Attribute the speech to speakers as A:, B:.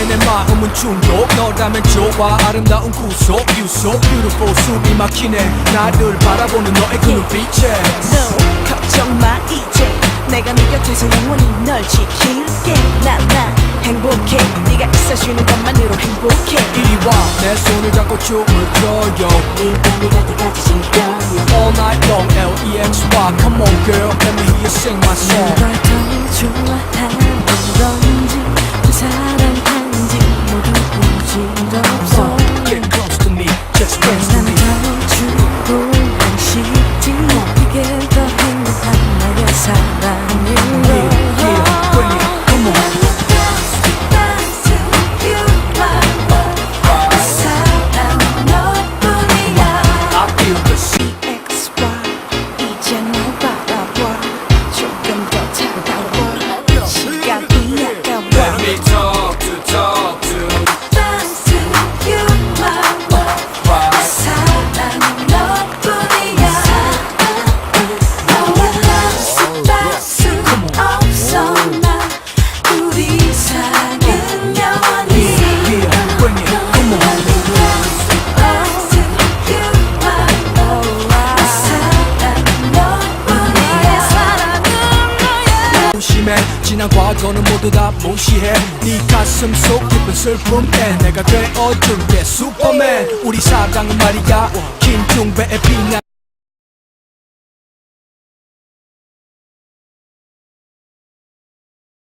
A: 내 마음은 중독 너라면 좋아 아름다운 구속 You so beautiful 숨이 막히네 나를 바라보는 너의 그 눈빛에
B: No 걱정 마 이제 내가 네 곁에서 영원히 널 지킬게 나 행복해 네가 있어주는 것만으로 행복해
A: 이리 와 내 손을 잡고 춤을 춰요
B: 이 밤이 갈 때까지 즐겨요
A: All night long L-E-X-Y Come on girl let me hear you sing my song
B: 누가 더 좋아하는 건지 또 사랑하는지 모두 문제 없어
A: Get close to me just dance to me
B: 난 더 주고한 싶지 이게 더 행복한 나의 사랑인 걸
A: Come on 지난 과거는 모두 다 무시해 네 가슴 속 깊은 슬픔에 내가 되어줄게 슈퍼맨 우리 사랑은 말이야 김종배의 빛나